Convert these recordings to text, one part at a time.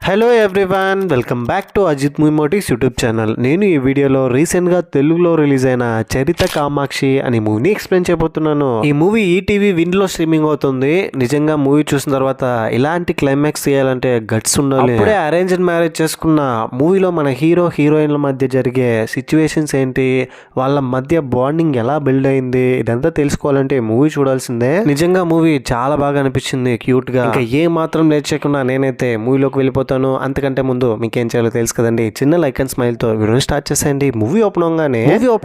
Hello everyone, welcome back to Ajith movie motives YouTube channel. నేను ఈ వీడియోలో రీసెంట్గా తెలుగులో రిలీజ్ అయిన చరిత కామాక్షి అనే మూవీని ఎక్స్ప్లెయిన్ చేయబోతున్నాను. ఈ మూవీ ఈటీవీ విన్లో స్ట్రీమింగ్ అవుతుంది. నిజంగా మూవీ చూసిన తర్వాత ఇలాంటి క్లైమాక్స్ చేయాలంటే గట్స్ ఉండాలి. అప్పుడే అరేంజ్డ్ మ్యారేజ్ చేసుకున్న మూవీలో మన హీరో హీరోయిన్ల మధ్య జరిగే సిచ్యువేషన్స్ ఏంటి, వాళ్ళ మధ్య బాండింగ్ ఎలా బిల్డ్ అయింది, ఇదంతా తెలుసుకోవాలంటే మూవీ చూడాల్సిందే. నిజంగా మూవీ చాలా బాగా అనిపించింది, క్యూట్ గా. ఇంకా ఏ మాత్రం లేట్ చేయకుండా నేనైతే మూవీలోకి వెళ్ళిపోతాను. అంతకంటే ముందు మీకేం చేయాలో తెలుసు కదండి, చిన్న లైక్ అండ్ స్మైల్ తో వీడియోని స్టార్ట్ చేసేయండి. మూవీ ఓపెన్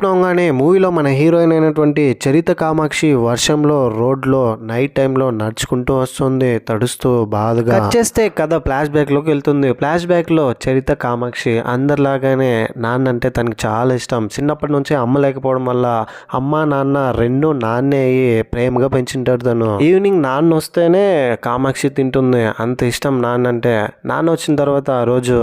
అవగానే మూవీలో మన హీరోయిన్ అయినటువంటి చరిత కామాక్షి వర్షంలో రోడ్ లో నైట్ టైంలో నడుచుకుంటూ వస్తుంది, తడుస్తూ బాధగా. కట్ చేస్తే కథ ఫ్లాష్ బ్యాక్ లోకి వెళ్తుంది. ఫ్లాష్ బ్యాక్ లో చరిత కామాక్షి అందరిలాగానే నాన్న అంటే తనకి చాలా ఇష్టం. చిన్నప్పటి నుంచి అమ్మ లేకపోవడం వల్ల అమ్మ నాన్న రెండు నాన్నే అయ్యి ప్రేమగా పెంచుంటాడు తను. ఈవినింగ్ నాన్న వస్తేనే కామాక్షి తింటుంది, అంత ఇష్టం నాన్న అంటే. నాన్న వచ్చిన తర్వాత ఆ రోజు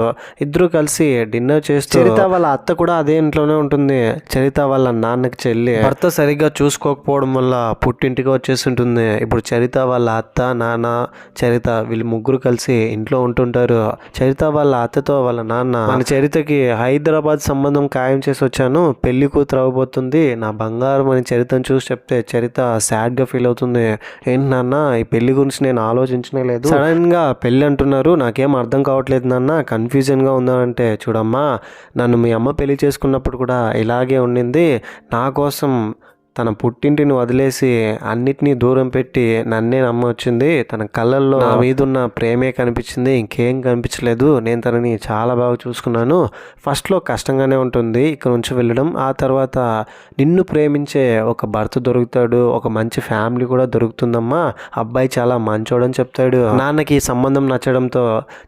ఇద్దరు కలిసి డిన్నర్ చేస్తూ, చరిత వాళ్ళ అత్త కూడా అదే ఇంట్లోనే ఉంటుంది. చరిత వాళ్ళ నాన్నకి చెల్లి, భర్త సరిగ్గా చూసుకోకపోవడం వల్ల పుట్టింటికి వచ్చేసి ఉంటుంది. ఇప్పుడు చరిత వాళ్ళ అత్త, నాన్న, చరిత వీళ్ళు ముగ్గురు కలిసి ఇంట్లో ఉంటుంటారు. చరిత వాళ్ళ అత్తతో వాళ్ళ నాన్న, మన చరితకి హైదరాబాద్ సంబంధం ఖాయం చేసి వచ్చాను, పెళ్లి కూతురు అవ్వబోతుంది, నా బంగారం అని చరితను చూసి చెప్తే చరిత సాడ్ గా ఫీల్ అవుతుంది. ఏంటి నాన్న, ఈ పెళ్లి గురించి నేను ఆలోచించనే లేదు, సడన్ గా పెళ్లి అంటున్నారు, నాకేం అర్థం కావట్లేదు నాన్న, కన్ఫ్యూజన్గా ఉందంటే. చూడమ్మా, నన్ను మీ అమ్మ పెళ్లి చేసుకున్నప్పుడు కూడా ఇలాగే ఉండింది. నా కోసం తన పుట్టింటిని వదిలేసి అన్నిటినీ దూరం పెట్టి నన్నే నమ్మొచ్చింది. తన కళ్ళల్లో నా మీద ఉన్న ప్రేమే కనిపించింది, ఇంకేం కనిపించలేదు. నేను తనని చాలా బాగా చూసుకున్నాను. ఫస్ట్లో కష్టంగానే ఉంటుంది ఇక్కడ నుంచి వెళ్ళడం, ఆ తర్వాత నిన్ను ప్రేమించే ఒక భర్త దొరుకుతాడు, ఒక మంచి ఫ్యామిలీ కూడా దొరుకుతుందమ్మా, అబ్బాయి చాలా మంచోడని చెప్తాడు. నాన్నకి ఈ సంబంధం నచ్చడంతో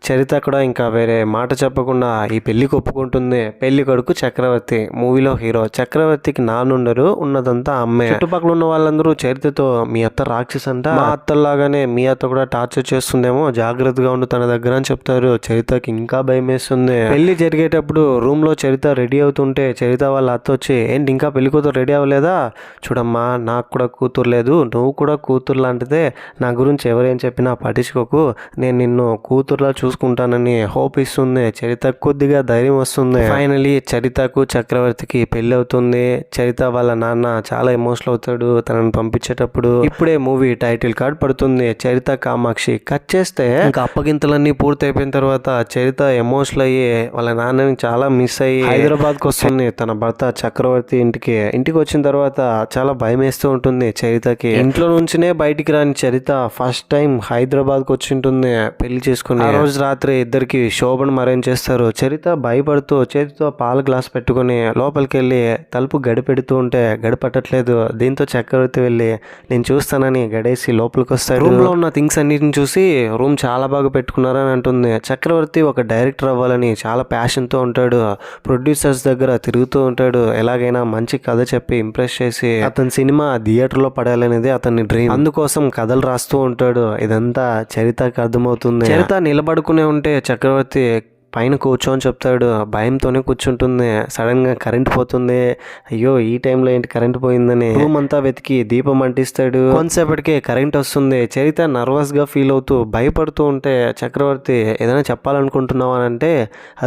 చరిత కూడా ఇంకా వేరే మాట చెప్పకుండా ఈ పెళ్లికి ఒప్పుకుంటుంది. పెళ్లి కొడుకు చక్రవర్తి, మూవీలో హీరో. చక్రవర్తికి నాన్నుండరు, ఉన్నదంతా అమ్మే. చుట్టుపక్కల ఉన్న వాళ్ళందరూ చరితతో మీ అత్త రాక్షస్ అంట, మా అత్తలాగానే మీ అత్త కూడా టార్చర్ చేస్తుందేమో, జాగ్రత్తగా ఉండు తన దగ్గర అని చెప్తారు. చరితకి ఇంకా భయం వేస్తుంది. పెళ్లి జరిగేటప్పుడు రూమ్ లో చరిత రెడీ అవుతుంటే చరిత వాళ్ళ అత్త వచ్చి, ఏంటి ఇంకా పెళ్లి కూతురు రెడీ అవ్వలేదా, చూడమ్మా నాకు కూడా కూతురు లేదు, నువ్వు కూడా కూతురు లాంటిదే, నా గురించి ఎవరేం చెప్పినా పట్టించుకోకు, నేను నిన్ను కూతురులా చూసుకుంటానని హోప్ ఇస్తుంది. చరిత కొద్దిగా ధైర్యం వస్తుంది. ఫైనలీ చరితకు చక్రవర్తికి పెళ్లి అవుతుంది. చరిత వాళ్ళ నాన్న చాలా ఎమోషనల్ అవుతాడు తనని పంపించేటప్పుడు. ఇప్పుడే మూవీ టైటిల్ కార్డ్ పడుతుంది, చరిత కామాక్షి. కట్ చేస్తే ఇంకా అప్పగింతలన్నీ పూర్తి అయిపోయిన తర్వాత చరిత ఎమోషనల్ అయ్యి వాళ్ళ నాన్నని చాలా మిస్ అయ్యి హైదరాబాద్కి వస్తుంది తన భర్త చక్రవర్తి ఇంటికి. ఇంటికి వచ్చిన తర్వాత చాలా భయం వేస్తూ ఉంటుంది చరితకి. ఇంట్లో నుంచినే బయటికి రాని చరిత ఫస్ట్ టైం హైదరాబాద్కి వచ్చి ఉంటుంది పెళ్లి చేసుకుని. ఆ రోజు రాత్రి ఇద్దరికి శోభను అరేంజ్ చేస్తారు. చరిత భయపడుతూ చేతితో పాల గ్లాస్ పెట్టుకుని లోపలికి వెళ్ళి తలుపు గడి పెడుతూ ఉంటే గడి పట్టట్లేదు. దీంతో చక్రవర్తి వెళ్ళి నేను చూస్తానని గడేసి లోపలికి వస్తాడు. రూమ్ లో ఉన్న థింగ్స్ అన్నిటిని చూసి రూమ్ చాలా బాగా పెట్టుకున్నారని అంటుంది. చక్రవర్తి ఒక డైరెక్టర్ అవ్వాలని చాలా ప్యాషన్ తో ఉంటాడు. ప్రొడ్యూసర్స్ దగ్గర తిరుగుతూ ఉంటాడు. ఎలాగైనా మంచి కథ చెప్పి ఇంప్రెస్ చేసి అతని సినిమా థియేటర్ లో పడాలనేది అతని డ్రీమ్. అందుకోసం కథలు రాస్తూ ఉంటాడు. ఇదంతా చరితకి అర్థమవుతుంది. చరిత నిలబడుకునే ఉంటే చక్రవర్తి పైన కూర్చోని చెప్తాడు. భయంతోనే కూర్చుంటుంది. సడన్ గా కరెంట్ పోతుంది. అయ్యో ఈ టైంలో ఏంటి కరెంట్ పోయిందని రూమ్ అంతా వెతికి దీపం అంటిస్తాడు. కొంతసేపటికే కరెంట్ వస్తుంది. చరిత నర్వస్ గా ఫీల్ అవుతూ భయపడుతూ ఉంటే చక్రవర్తి ఏదైనా చెప్పాలనుకుంటున్నావు అని అంటే,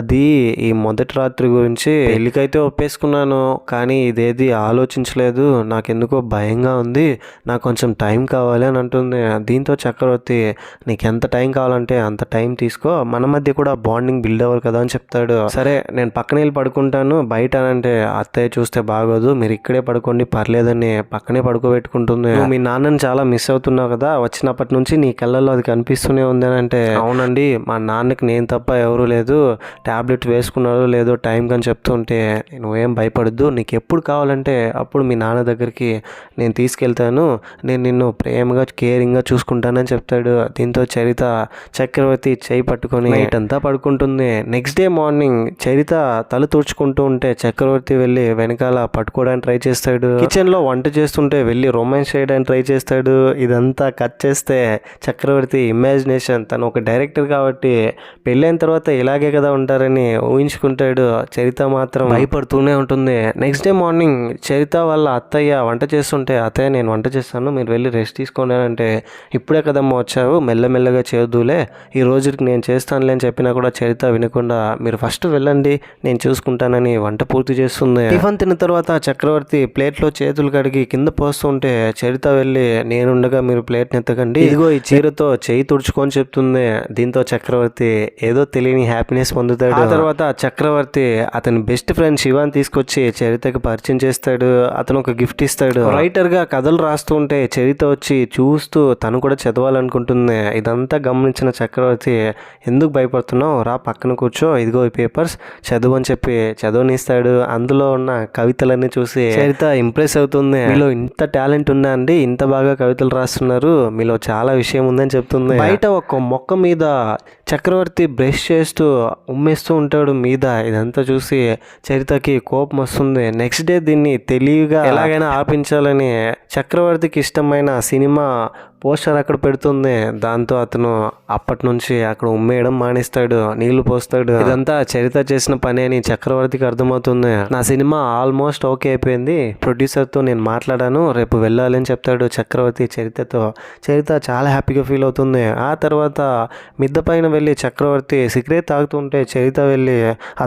అది ఈ మొదటి రాత్రి గురించి, పెళ్ళికైతే ఒప్పేసుకున్నాను కానీ ఇదేది ఆలోచించలేదు, నాకెందుకో భయంగా ఉంది, నాకు కొంచెం టైం కావాలి అని అంటుంది. దీంతో చక్రవర్తి నీకు ఎంత టైం కావాలంటే అంత టైం తీసుకో, మన మధ్య కూడా బాండింగ్ బిల్డ్ అవ్వరు కదా అని చెప్తాడు. సరే నేను పక్కన వెళ్ళి పడుకుంటాను, బయట అంటే అత్తయ్య చూస్తే బాగోదు, మీరు ఇక్కడే పడుకోండి పర్లేదని పక్కనే పడుకోబెట్టుకుంటుంది. నువ్వు మీ నాన్నని చాలా మిస్ అవుతున్నావు కదా, వచ్చినప్పటి నుంచి నీ కళ్ళల్లో అది కనిపిస్తూనే ఉంది అని అంటే, అవునండి మా నాన్నకి నేను తప్ప ఎవరు లేదు, టాబ్లెట్ వేసుకున్నారో లేదో టైం కని చెప్తుంటే, నువ్వేం భయపడద్దు, నీకు ఎప్పుడు కావాలంటే అప్పుడు మీ నాన్న దగ్గరికి నేను తీసుకెళ్తాను, నేను నిన్ను ప్రేమగా కేరింగ్గా చూసుకుంటానని చెప్తాడు. దీంతో చరిత చక్రవర్తి చేయి పట్టుకొని నైట్ అంతా పడుకుంటుంది. అవుతుంది. నెక్స్ట్ డే మార్నింగ్ చరిత తల తుడుచుకుంటూ ఉంటే చక్రవర్తి వెళ్ళి వెనకాల పట్టుకోవడానికి ట్రై చేస్తాడు. కిచెన్ లో వంట చేస్తుంటే వెళ్ళి రొమాన్స్ చేయడానికి ట్రై చేస్తాడు. ఇదంతా కట్ చేస్తే చక్రవర్తి ఇమాజినేషన్, తను ఒక డైరెక్టర్ కాబట్టి పెళ్ళైన తర్వాత ఇలాగే కదా ఉంటారని ఊహించుకుంటాడు. చరిత మాత్రం భయపడుతూనే ఉంటుంది. నెక్స్ట్ డే మార్నింగ్ చరిత వాళ్ళ అత్తయ్య వంట చేస్తుంటే, అత్తయ్య నేను వంట చేస్తాను, మీరు వెళ్ళి రెస్ట్ తీసుకోండి అంటే, ఇప్పుడే కదమ్మా వచ్చావు, మెల్లమెల్లగా చేద్దులే, ఈ రోజుకి నేను చేస్తానులే అని చెప్పినా కూడా చరిత వినకుండా మీరు ఫస్ట్ వెళ్ళండి నేను చూసుకుంటానని వంట పూర్తి చేస్తుంది. టిఫిన్ తిన్న తర్వాత చక్రవర్తి ప్లేట్లో చేతులు కడిగి కింద పోస్తుంటే చరిత వెళ్ళి నేనుండగా మీరు ప్లేట్ని ఎత్తకండి, ఇదిగో ఈ చీరతో చేయి తుడుచుకొని చెప్తుంది. దీంతో చక్రవర్తి ఏదో తెలియని హ్యాపీనెస్ పొందుతాడు. ఆ తర్వాత చక్రవర్తి అతని బెస్ట్ ఫ్రెండ్ శివాని తీసుకొచ్చి చరితకి పరిచయం చేస్తాడు. అతను ఒక గిఫ్ట్ ఇస్తాడు. రైటర్ గా కథలు రాస్తూ ఉంటే చరిత వచ్చి చూస్తూ తను కూడా చదవాలనుకుంటుంది. ఇదంతా గమనించిన చక్రవర్తి ఎందుకు భయపడుతున్నావు, రా పక్కన కూర్చో, ఇదిగో ఈ పేపర్స్ చదువు అని చెప్పి చదవనిస్తాడు. అందులో ఉన్న కవితలన్నీ చూసి చరిత ఇంప్రెస్ అవుతుంది. మీలో ఇంత టాలెంట్ ఉందా అండి, ఇంత బాగా కవితలు రాస్తున్నారు, మీలో చాలా విషయం ఉందని చెప్తుంది. బయట ఒక మొక్క మీద చక్రవర్తి బ్రష్ చేస్తూ ఉమ్మేస్తూ ఉంటాడు మీద. ఇదంతా చూసి చరితకి కోపం వస్తుంది. నెక్స్ట్ డే దీన్ని తెలివిగా ఎలాగైనా ఆపించాలని చక్రవర్తికి ఇష్టమైన సినిమా పోస్టర్ అక్కడ పెడుతుంది. దాంతో అతను అప్పటి నుంచి అక్కడ ఉమ్మేయడం మానేస్తాడు, నీళ్లు పోస్తాడు. ఇదంతా చరిత చేసిన పని అని చక్రవర్తికి అర్థమవుతుంది. నా సినిమా ఆల్మోస్ట్ ఓకే అయిపోయింది, ప్రొడ్యూసర్తో నేను మాట్లాడాను, రేపు వెళ్ళాలి అని చెప్తాడు చక్రవర్తి చరితతో. చరిత చాలా హ్యాపీగా ఫీల్ అవుతుంది. ఆ తర్వాత మిద్దె పైన వెళ్ళి చక్రవర్తి సిగరెట్ తాగుతుంటే చరిత వెళ్ళి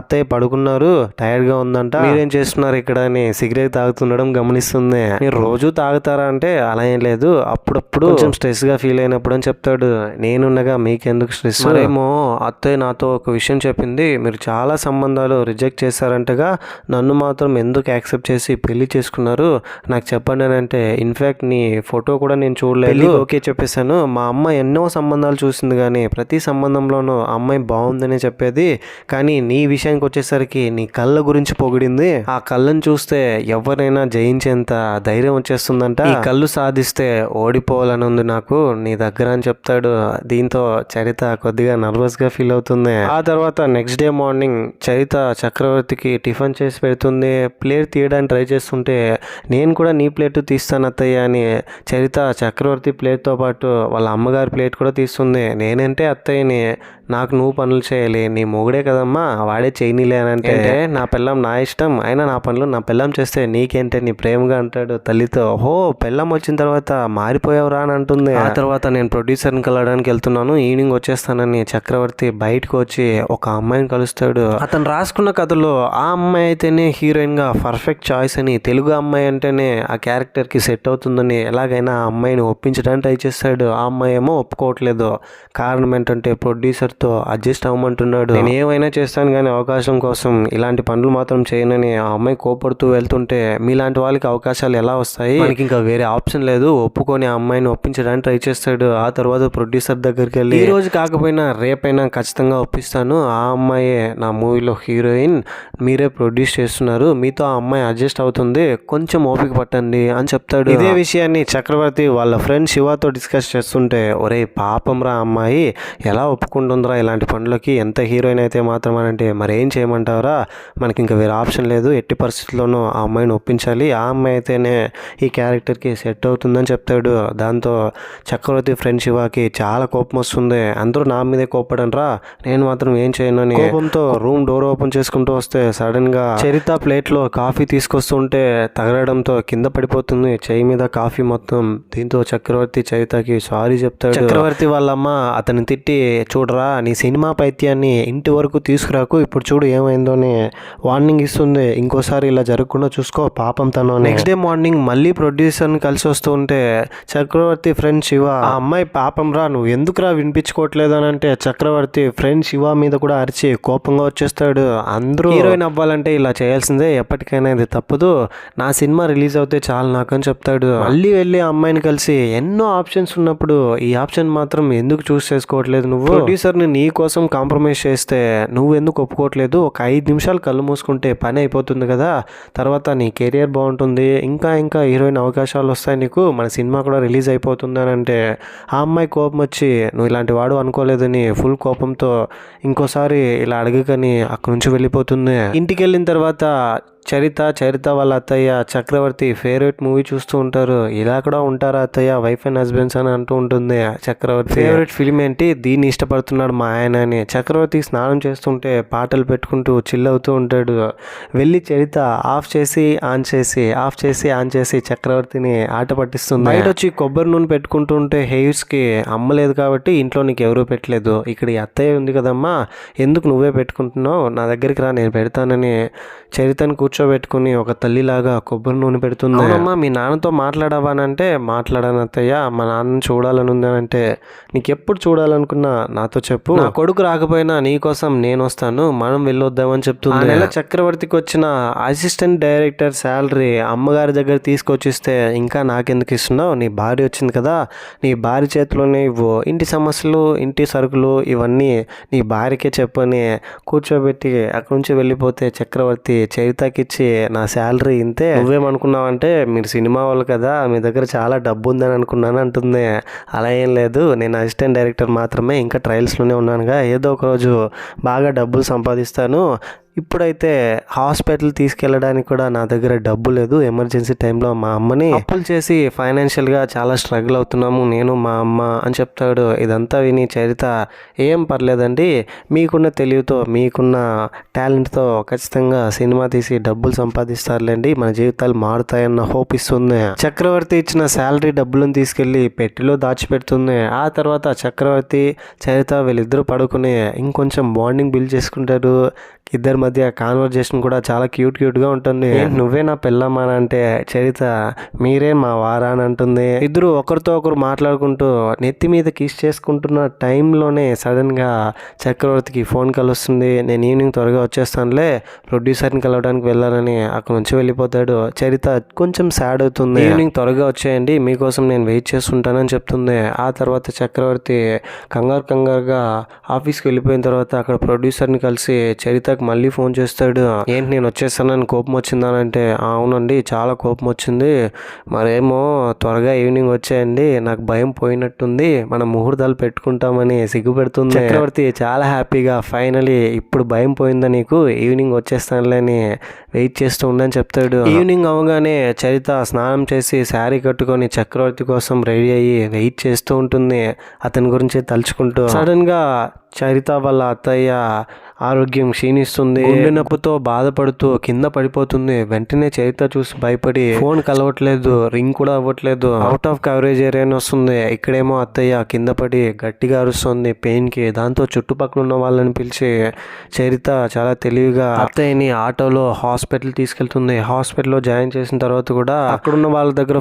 అత్తయ్య పడుకున్నారు, టైర్డ్గా ఉందంట, మీరేం చేస్తున్నారు ఇక్కడ అని సిగరెట్ తాగుతుండడం గమనిస్తుంది. మీరు రోజు తాగుతారా అంటే అలా ఏం లేదు, అప్పుడప్పుడు స్ట్రెస్ గా ఫీల్ అయినప్పుడు అని చెప్తాడు. నేనున్నగా మీకెందుకు స్ట్రెస్, మరేమో అత్తయ్య నాతో ఒక విషయం చెప్పింది, మీరు చాలా సంబంధాలు రిజెక్ట్ చేశారంటగా, నన్ను మాత్రం ఎందుకు యాక్సెప్ట్ చేసి పెళ్లి చేసుకున్నారు నాకు చెప్పండి అని అంటే, ఇన్ఫాక్ట్ నీ ఫోటో కూడా నేను చూడలేదు, ఓకే చెప్పేశాను, మా అమ్మ ఎన్నో సంబంధాలు చూసింది కానీ ప్రతి సంబంధంలోనూ అమ్మాయి బాగుందని చెప్పేది, కానీ నీ విషయానికి వచ్చేసరికి నీ కళ్ళ గురించి పొగిడింది, ఆ కళ్ళను చూస్తే ఎవరైనా జయించేంత ధైర్యం వచ్చేస్తుందంట, ఈ కళ్ళు సాధిస్తే ఓడిపోవాలని నాకు నీ దగ్గర అని చెప్తాడు. దీంతో చరిత కొద్దిగా నర్వస్ గా ఫీల్ అవుతుంది. ఆ తర్వాత నెక్స్ట్ డే మార్నింగ్ చరిత చక్రవర్తికి టిఫిన్ చేసి పెడుతుంది. ప్లేట్ తీయడానికి ట్రై చేస్తుంటే, నేను కూడా నీ ప్లేట్ తీస్తాను అత్తయ్య అని చరిత చక్రవర్తి ప్లేట్తో పాటు వాళ్ళ అమ్మగారి ప్లేట్ కూడా తీస్తుంది. నేనంటే అత్తయ్యని, నాకు నువ్వు పనులు చేయాలి, నీ మొగుడే కదమ్మా, వాడే చేయనీలే అని అంటే, నా పిల్లం నా ఇష్టం, అయినా నా పనులు నా పిల్లం చేస్తే నీకేంటే నీ ప్రేమగా అంటాడు తల్లితో. ఓహో పిల్లం వచ్చిన తర్వాత మారిపోయావురా అని అంటుంది. ఆ తర్వాత నేను ప్రొడ్యూసర్ని కలవడానికి వెళ్తున్నాను, ఈవినింగ్ వచ్చేస్తానని చక్రవర్తి బయటకు వచ్చి ఒక అమ్మాయిని కలుస్తాడు. అతను రాసుకున్న కథలో ఆ అమ్మాయి అయితేనే హీరోయిన్ గా పర్ఫెక్ట్ చాయిస్ అని, తెలుగు అమ్మాయి అంటేనే ఆ క్యారెక్టర్ కి సెట్ అవుతుందని ఎలాగైనా ఆ అమ్మాయిని ఒప్పించడానికి ట్రై చేస్తాడు. ఆ అమ్మాయి ఏమో ఒప్పుకోవట్లేదు. కారణం ఏంటంటే ప్రొడ్యూసర్ తో అడ్జస్ట్ అవ్వమంటున్నాడు. నేను ఏమైనా చేస్తాను కానీ అవకాశం కోసం ఇలాంటి పనులు మాత్రం చేయనని ఆ అమ్మాయి కోపడుతూ వెళ్తుంటే, మీలాంటి వాళ్ళకి అవకాశాలు ఎలా వస్తాయి, మనకి ఇంకా వేరే ఆప్షన్ లేదు, ఒప్పుకొని ఆ అమ్మాయిని ఒప్పించడానికి ట్రై చేస్తాడు. ఆ తర్వాత ప్రొడ్యూసర్ దగ్గరికి వెళ్ళి, ఈ రోజు కాకపోయినా రేపైనా ఖచ్చితంగా ఒప్పిస్తాను, ఆ అమ్మాయే నా మూవీలో హీరోయిన్, మీరే ప్రొడ్యూస్ చేస్తున్నారు, మీతో ఆ అమ్మాయి అడ్జస్ట్ అవుతుంది, కొంచెం ఓపిక పట్టండి అని చెప్తాడు. ఇదే విషయాన్ని చక్రవర్తి వాళ్ళ ఫ్రెండ్ శివాతో డిస్కస్ చేస్తుంటే, ఒరే పాపం రా అమ్మాయి ఎలా ఒప్పుకుంటుందిరా ఇలాంటి పనులకి, ఎంత హీరోయిన్ అయితే మాత్రం అని అంటే, మరేం చేయమంటారా, మనకి ఇంకా వేరే ఆప్షన్ లేదు, ఎట్టి పరిస్థితుల్లోనూ ఆ అమ్మాయిని ఒప్పించాలి, ఆ అమ్మాయి అయితేనే ఈ క్యారెక్టర్కి సెట్ అవుతుందని చెప్తాడు. దాంతో చక్రవర్తి ఫ్రెండ్ శివాకి చాలా కోపం వస్తుంది. అందరూ నా మీదే కోపడనరా, నేను మాత్రం ఏం చేయను అని కోపంతో రూమ్ డోర్ ఓపెన్ చేసుకుంటూ వస్తే సడన్ గా చరిత ప్లేట్ లో కాఫీ తీసుకొస్తుంటే తగలడంతో కింద పడిపోతుంది చెయ్యి మీద కాఫీ మొత్తం. దీంతో చక్రవర్తి చరితకి సారీ చెప్తాడు. చక్రవర్తి వాళ్ళమ్మ అతని తిట్టి, చూడరా నీ సినిమా పైత్యాన్ని ఇంటి వరకు తీసుకురాకు, ఇప్పుడు చూడు ఏమైందో అని వార్నింగ్ ఇస్తుంది. ఇంకోసారి ఇలా జరగకుండా చూసుకో పాపం తను. నెక్స్ట్ డే మార్నింగ్ మళ్ళీ ప్రొడ్యూసర్ని కలిసి వస్తూ ఉంటే చక్రవర్తి ఫ్రెండ్ శివ, ఆ అమ్మాయి పాపం రా, నువ్వు ఎందుకురా వినిపించుకోవట్లేదు అని అంటే చక్రవర్తి ఫ్రెండ్ శివ మీద కూడా అరిచి కోపంగా వచ్చేస్తాడు. అందరూ హీరోయిన్ అవ్వాలంటే ఇలా చేయాల్సిందే, ఎప్పటికైనా ఇది తప్పదు, నా సినిమా రిలీజ్ అవుతే చాలు నాకు అని చెప్తాడు. మళ్ళీ వెళ్ళి ఆ అమ్మాయిని కలిసి, ఎన్నో ఆప్షన్స్ ఉన్నప్పుడు ఈ ఆప్షన్ మాత్రం ఎందుకు చూస్ చేసుకోవట్లేదు నువ్వు, ప్రొడ్యూసర్ ని కూర్చొని నీ కోసం కాంప్రమైజ్ చేస్తే నువ్వెందుకు ఒప్పుకోవట్లేదు? ఒక 5 నిమిషాలు కళ్ళు మూసుకుంటే పని అయిపోతుంది కదా, తర్వాత నీ కెరియర్ బాగుంటుంది, ఇంకా ఇంకా హీరోయిన్ అవకాశాలు వస్తాయి నీకు, మన సినిమా కూడా రిలీజ్ అయిపోతుంది అని అంటే ఆ అమ్మాయి కోపం వచ్చి నువ్వు ఇలాంటి వాడు అనుకోలేదని ఫుల్ కోపంతో ఇంకోసారి ఇలా అడగకని అక్కడి నుంచి వెళ్ళిపోతుంది. ఇంటికి వెళ్ళిన తర్వాత చరిత వాళ్ళ అత్తయ్య చక్రవర్తి ఫేవరెట్ మూవీ చూస్తూ ఉంటారు. ఇలా కూడా ఉంటారా అత్తయ్య, వైఫ్ అండ్ హస్బెండ్స్ అని అంటూ ఉంటుంది చక్రవర్తి. ఫేవరెట్ ఫిల్మ్ ఏంటి, దీన్ని ఇష్టపడుతున్నాడు మా ఆయన అని. చక్రవర్తి స్నానం చేస్తుంటే పాటలు పెట్టుకుంటూ చిల్ అవుతూ ఉంటాడు. వెళ్ళి చరిత ఆఫ్ చేసి ఆన్ చేసి చక్రవర్తిని ఆట పట్టిస్తుంది. బయట వచ్చి కొబ్బరి నూనె పెట్టుకుంటూ ఉంటే హెయిర్స్కి అమ్మలేదు కాబట్టి ఇంట్లో నీకు ఎవరూ పెట్టలేదు, ఇక్కడ ఈ అత్తయ్య ఉంది కదమ్మా, ఎందుకు నువ్వే పెట్టుకుంటున్నావు, నా దగ్గరికి రా నేను పెడతానని చరితను కూర్చోబెట్టుకుని ఒక తల్లిలాగా కొబ్బరి నూనె పెడుతుంది. అవునమ్మా మీ నాన్నతో మాట్లాడవానంటే మాట్లాడాను అత్తయ్య, మా నాన్నని చూడాలని ఉందనంటే నీకు ఎప్పుడు చూడాలనుకున్నా నాతో చెప్పు, నా కొడుకు రాకపోయినా నీకోసం నేను వస్తాను, మనం వెళ్ళొద్దామని చెప్తుంది. ఆ నెల చక్రవర్తికి వచ్చిన అసిస్టెంట్ డైరెక్టర్ శాలరీ అమ్మగారి దగ్గర తీసుకొచ్చిస్తే ఇంకా నాకెందుకు ఇస్తున్నావు, నీ భార్య వచ్చింది కదా, నీ భార్య చేతిలోనే ఇవ్వు, ఇంటి సమస్యలు ఇంటి సరుకులు ఇవన్నీ నీ భార్యకే చెప్పని కూర్చోబెట్టి అక్కడి నుంచి వెళ్ళిపోతే చక్రవర్తి చరితకి ఇచ్చి నా శాలరీ ఇంతే, నువ్వేమనుకున్నావంటే మీరు సినిమా వాళ్ళు కదా మీ దగ్గర చాలా డబ్బు ఉందని అనుకున్నాను అంటుంది. అలా ఏం లేదు, నేను అసిస్టెంట్ డైరెక్టర్ మాత్రమే, ఇంకా ట్రయల్స్లోనే ఉన్నానుగా, ఏదో ఒక రోజు బాగా డబ్బులు సంపాదిస్తాను, ఇప్పుడైతే హాస్పిటల్ తీసుకెళ్ళడానికి కూడా నా దగ్గర డబ్బు లేదు, ఎమర్జెన్సీ టైంలో మా అమ్మని అప్పులు చేసి ఫైనాన్షియల్గా చాలా స్ట్రగుల్ అవుతున్నాము నేను మా అమ్మ అని చెప్తాడు. ఇదంతా విని చరిత ఏం పర్లేదండి, మీకున్న తెలివితో మీకున్న టాలెంట్తో ఖచ్చితంగా సినిమా తీసి డబ్బులు సంపాదిస్తారులేండి, మన జీవితాలు మారుతాయన్న హోప్ ఇస్తుంది. చక్రవర్తి ఇచ్చిన శాలరీ డబ్బులను తీసుకెళ్ళి పెట్టిలో దాచిపెడుతుంది. ఆ తర్వాత చక్రవర్తి చరిత వీళ్ళిద్దరూ పడుకుని ఇంకొంచెం బాండింగ్ బిల్డ్ చేసుకుంటారు. ఇద్దరి మధ్య కాన్వర్జేషన్ కూడా చాలా క్యూట్గా ఉంటుంది. నువ్వే నా పెళ్ళమ్మా అంటే చరిత మీరే మా వారా అని అంటుంది. ఇద్దరు ఒకరితో ఒకరు మాట్లాడుకుంటూ నెత్తి మీద కిస్ చేసుకుంటున్న టైంలోనే సడన్గా చక్రవర్తికి ఫోన్ కాల్ వస్తుంది. నేను ఈవినింగ్ త్వరగా వచ్చేస్తానులే, ప్రొడ్యూసర్ని కలవడానికి వెళ్ళాలని అక్కడ నుంచి వెళ్ళిపోతాడు. చరిత కొంచెం సాడ్ అవుతుంది. ఈవినింగ్ త్వరగా వచ్చేయండి, మీకోసం నేను వెయిట్ చేస్తుంటానని చెప్తుంది. ఆ తర్వాత చక్రవర్తి కంగారుగా ఆఫీస్కి వెళ్ళిపోయిన తర్వాత అక్కడ ప్రొడ్యూసర్ని కలిసి చరిత మళ్ళీ ఫోన్ చేస్తాడు. ఏంటి నేను వచ్చేస్తానని కోపం వచ్చిందానంటే అవునండి చాలా కోపం వచ్చింది, మరేమో త్వరగా ఈవినింగ్ వచ్చేయండి, నాకు భయం పోయినట్టుంది, మనం ముహూర్తాలు పెట్టుకుంటామని సిగ్గుపెడుతుంది. చక్రవర్తి చాలా హ్యాపీగా ఫైనలీ ఇప్పుడు భయం పోయిందా నీకు, ఈవినింగ్ వచ్చేస్తానులే అని వెయిట్ చేస్తూ ఉండని చెప్తాడు. ఈవినింగ్ అవగానే చరిత స్నానం చేసి శారీ కట్టుకొని చక్రవర్తి కోసం రెడీ అయ్యి వెయిట్ చేస్తూ ఉంటుంది, అతని గురించి తలుచుకుంటూ. సడన్గా చరిత వాళ్ళ అత్తయ్య ఆరోగ్యం క్షీణిస్తుంది. గుండె నొప్పితో బాధపడుతూ కింద పడిపోతుంది. వెంటనే చరిత చూసి భయపడి ఫోన్ కలవట్లేదు, రింగ్ కూడా అవ్వట్లేదు, అవుట్ ఆఫ్ కవరేజ్ ఏరియా వస్తుంది. ఇక్కడేమో అత్తయ్య కింద పడి గట్టిగా అరుస్తుంది పెయిన్ కి. దాంతో చుట్టుపక్కల ఉన్న వాళ్ళని పిలిచి చరిత చాలా తెలివిగా అత్తయ్యని ఆటోలో హాస్పిటల్ తీసుకెళ్తుంది. హాస్పిటల్లో జాయిన్ చేసిన తర్వాత కూడా అక్కడున్న వాళ్ళ దగ్గర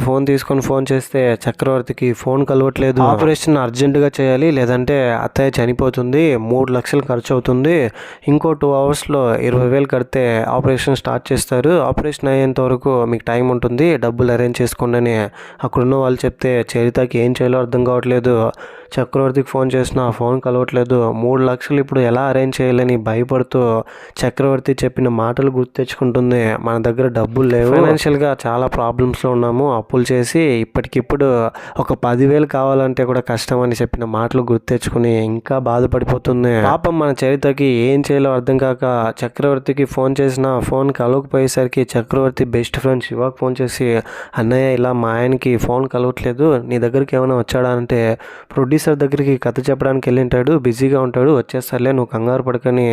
ఫోన్ చేస్తే చక్రవర్తికి ఫోన్ కలవట్లేదు. ఆపరేషన్ అర్జెంట్ గా చేయాలి, లేదంటే అత్తయ్య చనిపోతుంది, 3 లక్షలు ఖర్చు అవుతుంది, ఇంకో 2 అవర్స్లో 20,000 కడితే ఆపరేషన్ స్టార్ట్ చేస్తారు, ఆపరేషన్ అయ్యేంత వరకు మీకు టైం ఉంటుంది, డబ్బులు అరేంజ్ చేసుకోండి అని అక్కడున్న వాళ్ళు చెప్తే చరితకి ఏం చేయాలో అర్థం కావట్లేదు. చక్రవర్తికి ఫోన్ చేసినా ఫోన్ కలవట్లేదు. 3 లక్షలు ఇప్పుడు ఎలా అరేంజ్ చేయాలని భయపడుతూ చక్రవర్తి చెప్పిన మాటలు గుర్తు తెచ్చుకుంటుంది. మన దగ్గర డబ్బులు లేవు, ఫైనాన్షియల్గా చాలా ప్రాబ్లమ్స్లో ఉన్నాము, అప్పులు చేసి ఇప్పటికిప్పుడు ఒక 10,000 కావాలంటే కూడా కష్టం అని చెప్పిన మాటలు గుర్తు తెచ్చుకుని ఇంకా బాధపడిపోతుంది. పాపం మన చరితకి ఏం చేయాలో అర్థం కాక చక్రవర్తికి ఫోన్ చేసినా ఫోన్ కలవకపోయేసరికి చక్రవర్తి బెస్ట్ ఫ్రెండ్ శివకి ఫోన్ చేసి అన్నయ్య ఇలా మా ఆయనకి ఫోన్ కలవట్లేదు, నీ దగ్గరికి ఏమైనా వచ్చాడా అంటే ప్రొడ్యూసర్ దగ్గరికి కథ చెప్పడానికి వెళ్ళింటాడు, బిజీగా ఉంటాడు, వచ్చేసరిలే నువ్వు కంగారు పడకని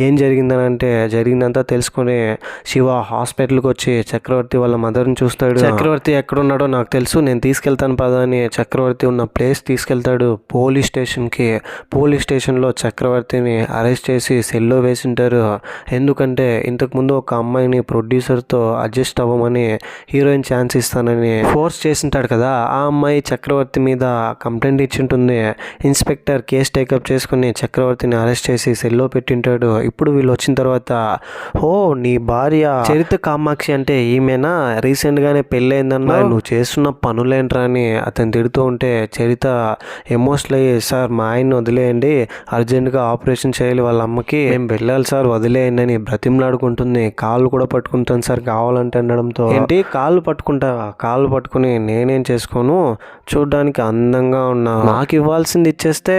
ఏం జరిగిందని అంటే జరిగిందంతా తెలుసుకొని శివ హాస్పిటల్కి వచ్చి చక్రవర్తి వాళ్ళ మదర్ని చూస్తాడు. చక్రవర్తి ఎక్కడున్నాడో నాకు తెలుసు, నేను తీసుకెళ్తాను పదా అని చక్రవర్తి ఉన్న ప్లేస్ తీసుకెళ్తాడు పోలీస్ స్టేషన్కి. పోలీస్ స్టేషన్లో చక్రవర్తిని అరెస్ట్ చేసి సెల్లో వేసింటారు. ఎందుకంటే ఇంతకుముందు ఒక అమ్మాయిని ప్రొడ్యూసర్తో అడ్జస్ట్ అవ్వమని హీరోయిన్ ఛాన్స్ ఇస్తానని ఫోర్స్ చేసింటాడు కదా, ఆ అమ్మాయి చక్రవర్తి మీద కంప్లైంట్ ఇచ్చింటుంది. ఇన్స్పెక్టర్ కేసు టేకప్ చేసుకుని చక్రవర్తిని అరెస్ట్ చేసి సెల్లో పెట్టింటాడు. ఇప్పుడు వీళ్ళు వచ్చిన తర్వాత, ఓ నీ భార్య చరిత కామాక్షి అంటే ఈమెనా, రీసెంట్గానే పెళ్ళయిందన్నా, నువ్వు చేస్తున్న పనులేంట్రా అని అతను తిడుతూ ఉంటే చరిత ఎమోషనల్ అయ్యి, సార్ మా ఆయన్ని వదిలేయండి, అర్జెంటుగా ఆపరేషన్ చేయాలి వాళ్ళ అమ్మకి, మేము వెళ్ళాలి సార్ వదిలేయండి అని బ్రతిమలాడుకుంటుంది. కాళ్ళు కూడా పట్టుకుంటాను సార్ కావాలంటే అనడంతో, ఏంటి కాళ్ళు పట్టుకుంటావా, కాళ్ళు పట్టుకుని నేనేం చేసుకోను, చూడ్డానికి అందంగా ఉన్నా, నాకు ఇవ్వాల్సింది ఇచ్చేస్తే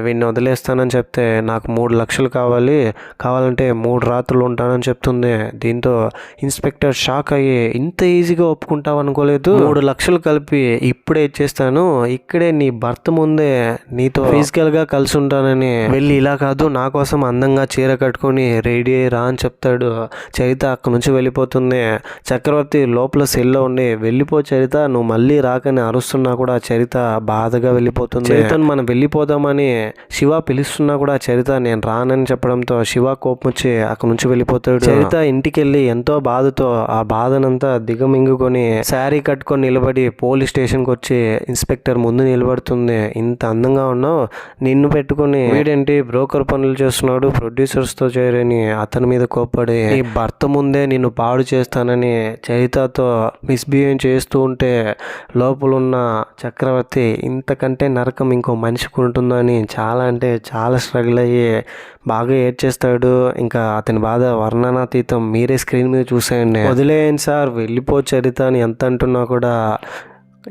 వీడిని వదిలేస్తానని చెప్తే నాకు 3 లక్షలు కావాలంటే 3 రాత్రులు ఉంటానని చెప్తుంది. దీంతో ఇన్స్పెక్టర్ షాక్ అయ్యి, ఇంత ఈజీగా ఒప్పుకుంటావు అనుకోలేదు, 3 లక్షలు కలిపి ఇప్పుడే ఇచ్చేస్తాను, ఇక్కడే నీ భర్త ముందే నీతో ఫిజికల్ గా కలిసి ఉంటానని వెళ్ళి, ఇలా కాదు నా కోసం అందంగా చీర కట్టుకుని రెడీ రా అని చెప్తాడు. చరిత అక్కడి నుంచి వెళ్ళిపోతుంది. చక్రవర్తి లోపల సెల్లో ఉండి, వెళ్ళిపో చరిత, నువ్వు మళ్ళీ రాకని అరుస్తున్నా కూడా చరిత బాధగా వెళ్ళిపోతుంది. చరితను మనం వెళ్ళిపోదామని శివ పిలుస్తున్నా కూడా చరిత నేను రానని చెప్పడంతో శివ కోపం వచ్చి అక్కడి నుంచి వెళ్ళిపోతాడు. చరిత ఇంటికి వెళ్ళి ఎంతో బాధతో ఆ బాధనంతా దిగమింగుకొని శారీ కట్టుకొని నిలబడి పోలీస్ స్టేషన్కి వచ్చి ఇన్స్పెక్టర్ ముందు నిలబడుతుంది. ఇంత అందంగా ఉన్నావు, నిన్ను పెట్టుకుని వీడేంటి బ్రోకర్ పనులు చేస్తున్నాడు, ప్రొడ్యూసర్స్ తో చేరని అతని మీద కోప్పడి, నీ భర్త ముందే నిన్ను పాడు చేస్తానని చరితతో మిస్బిహేవ్ చేస్తూ ఉంటే లోపలున్న చక్రవర్తి ఇంతకంటే నరకం ఇంకో మనిషికి ఉంటుందని చాలా అంటే చాలా స్ట్రగుల్ అయ్యి బాగా ఏడ్చేస్తాడు. ఇంకా అతని బాధ వర్ణనాతీతం, మీరే స్క్రీన్ మీద చూసేయండి. వదిలేయండి సార్ వెళ్ళిపో చరిత అని ఎంత అంటున్నా కూడా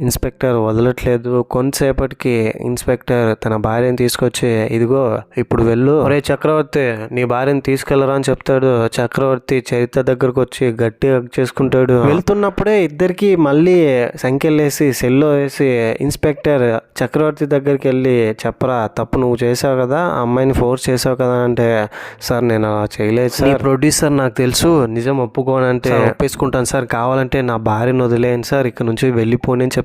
ఇన్స్పెక్టర్ వదలట్లేదు. కొంతసేపటికి ఇన్స్పెక్టర్ తన భార్యను తీసుకొచ్చి, ఇదిగో ఇప్పుడు వెళ్ళు, ఒరే చక్రవర్తి నీ భార్యను తీసుకెళ్లరా అని చెప్తాడు. చక్రవర్తి చరిత దగ్గరకు వచ్చి గట్టిగా హగ్ చేసుకుంటాడు. వెళ్తున్నప్పుడే ఇద్దరికి మళ్ళీ సంఖ్యలేసి సెల్లో వేసి ఇన్స్పెక్టర్ చక్రవర్తి దగ్గరికి వెళ్ళి, చెప్పరా తప్పు నువ్వు చేసావు కదా, ఆ అమ్మాయిని ఫోర్స్ చేసావు కదా అంటే, సార్ నేను అలా చేయలేదు సార్, ప్రొడ్యూసర్ నాకు తెలుసు నిజం ఒప్పుకోనంటే ఒప్పేసుకుంటాను సార్, కావాలంటే నా భార్యను వదిలేయండి సార్, ఇక్కడ నుంచి వెళ్ళిపోని అని చెప్తాడు.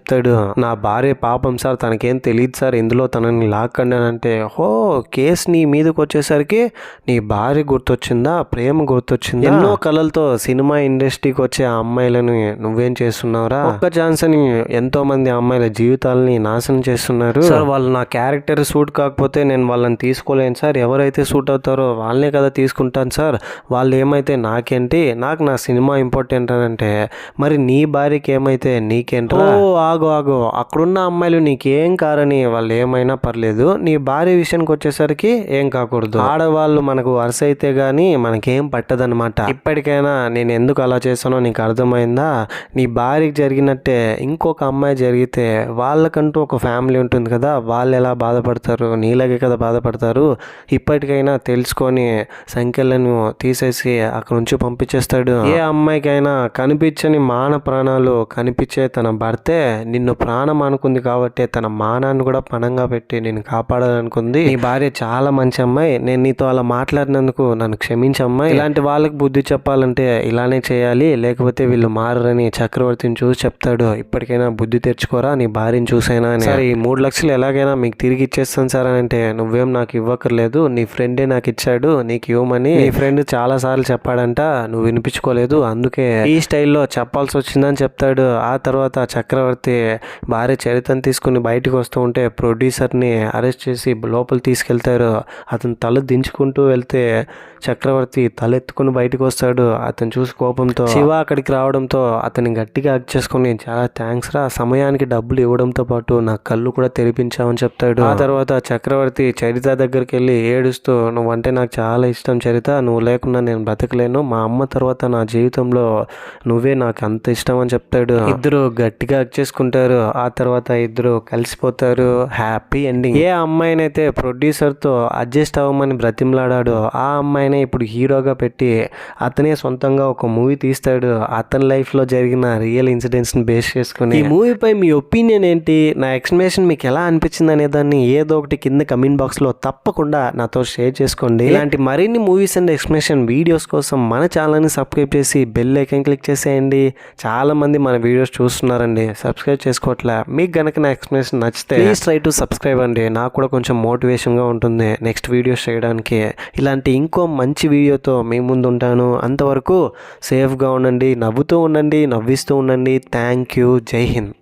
నా భార్య పాపం సార్, తనకేం తెలియదు సార్, ఇందులో తనని లాక్కండి అని అంటే, హో కేసు నీ మీదకి వచ్చేసరికి నీ భార్య గుర్తొచ్చిందా, ప్రేమ గుర్తొచ్చిందా, ఎన్నో కళలతో సినిమా ఇండస్ట్రీకి వచ్చే ఆ అమ్మాయిలను నువ్వేం చేస్తున్నావురా, ఒక్క ఛాన్స్ అని ఎంతో మంది అమ్మాయిల జీవితాలని నాశనం చేస్తున్నారు సార్, వాళ్ళు నా క్యారెక్టర్ సూట్ కాకపోతే నేను వాళ్ళని తీసుకోలేను సార్, ఎవరైతే సూట్ అవుతారో వాళ్ళనే కదా తీసుకుంటాను సార్, వాళ్ళు ఏమైతే నాకేంటి, నాకు నా సినిమా ఇంపార్టెంట్ అని అంటే, మరి నీ భార్యకి ఏమైతే నీకేంట్రా, ఆగు అక్కడున్న అమ్మాయిలు నీకేం కారని వాళ్ళు ఏమైనా పర్లేదు, నీ భార్య విషయానికి వచ్చేసరికి ఏం కాకూడదు, ఆడవాళ్ళు మనకు వరుస అయితే గానీ మనకేం పట్టదనమాట. ఇప్పటికైనా నేను ఎందుకు అలా చేశానో నీకు అర్థమైందా, నీ భార్యకి జరిగినట్టే ఇంకొక అమ్మాయి జరిగితే వాళ్ళకంటూ ఒక ఫ్యామిలీ ఉంటుంది కదా, వాళ్ళు ఎలా బాధపడతారు, నీలాగే కదా బాధపడతారు, ఇప్పటికైనా తెలుసుకొని సంఖ్యలను తీసేసి అక్కడ నుంచి పంపించేస్తాడు. ఏ అమ్మాయికైనా కనిపించని మాన ప్రాణాలు కనిపించే తన భర్తే నిన్ను ప్రాణం అనుకుంది కాబట్టి తన మానాన్ని కూడా పణంగా పెట్టి నేను కాపాడాలనుకుంది. నీ భార్య చాలా మంచి అమ్మాయి, నేను నీతో అలా మాట్లాడినందుకు నన్ను క్షమించమ్మాయి, ఇలాంటి వాళ్ళకి బుద్ధి చెప్పాలంటే ఇలానే చేయాలి, లేకపోతే వీళ్ళు మారని చక్రవర్తిని చూసి చెప్తాడు. ఇప్పటికైనా బుద్ధి తెచ్చుకోరా, నీ భార్యని చూసైనా అని. సరే ఈ 3 లక్షలు ఎలాగైనా మీకు తిరిగి ఇచ్చేస్తాను సార్ అని అంటే, నువ్వేం నాకు ఇవ్వక్కర్లేదు, నీ ఫ్రెండే నాకు ఇచ్చాడు నీకు ఇవ్వమని, నీ ఫ్రెండ్ చాలా సార్లు చెప్పాడంట, నువ్వు వినిపించుకోలేదు, అందుకే ఈ స్టైల్లో చెప్పాల్సి వచ్చిందని చెప్తాడు. ఆ తర్వాత చక్రవర్తి భార్య చరితను తీసుకుని బయటకు వస్తూ ఉంటే ప్రొడ్యూసర్ని అరెస్ట్ చేసి లోపల తీసుకెళ్తారు. అతను తల దించుకుంటూ వెళ్తే చక్రవర్తి తలెత్తుకుని బయటకు వస్తాడు. అతను చూసి కోపంతో శివ అక్కడికి రావడంతో అతన్ని గట్టిగా హగ్ చేసుకుని, చాలా థ్యాంక్స్ రా, సమయానికి డబ్బులు ఇవ్వడంతో పాటు నా కళ్ళు కూడా తెరిపించావని చెప్తాడు. ఆ తర్వాత చక్రవర్తి చరిత దగ్గరికి వెళ్ళి ఏడుస్తూ, నువ్వంటే నాకు చాలా ఇష్టం చరిత, నువ్వు లేకుండా నేను బ్రతకలేను, మా అమ్మ తర్వాత నా జీవితంలో నువ్వే నాకు అంత ఇష్టం అని చెప్తాడు. ఇద్దరు గట్టిగా హగ్ చేసుకుంటారు. ఆ తర్వాత ఇద్దరు కలిసిపోతారు. Happy ending. ఏ అమ్మాయినైతే ప్రొడ్యూసర్తో అడ్జస్ట్ అవ్వమని బ్రతిమలాడాడో ఆ అమ్మాయినే ఇప్పుడు హీరోగా పెట్టి అతనే సొంతంగా ఒక మూవీ తీస్తాడు. అతని లైఫ్లో జరిగిన రియల్ ఇన్సిడెంట్స్ని బేస్ చేసుకుని. ఈ మూవీపై మీ ఒపీనియన్ ఏంటి, నా ఎక్స్ప్లెనేషన్ మీకు ఎలా అనిపించింది అనే దాన్ని ఏదో ఒకటి కింద కమెంట్ బాక్స్లో తప్పకుండా నాతో షేర్ చేసుకోండి. ఇలాంటి మరిన్ని మూవీస్ అండ్ ఎక్స్ప్లెనేషన్ వీడియోస్ కోసం మన ఛానల్ని సబ్స్క్రైబ్ చేసి బెల్ ఐకాన్ క్లిక్ చేసేయండి. చాలామంది మన వీడియోస్ చూస్తున్నారండి, సబ్స్క్రైబ్ సబ్స్క్రైబ్ చేసుకోవట్లే. మీకు గనక నా ఎక్స్ప్లెనేషన్ నచ్చితే ప్లీజ్ ట్రై టు సబ్స్క్రైబ్ అండి. నాకు కూడా కొంచెం మోటివేషన్గా ఉంటుంది నెక్స్ట్ వీడియోస్ చేయడానికి. ఇలాంటి ఇంకో మంచి వీడియోతో మీ ముందు ఉంటాను. అంతవరకు సేఫ్గా ఉండండి, నవ్వుతూ ఉండండి, నవ్విస్తూ ఉండండి. Thank you. జై హింద్.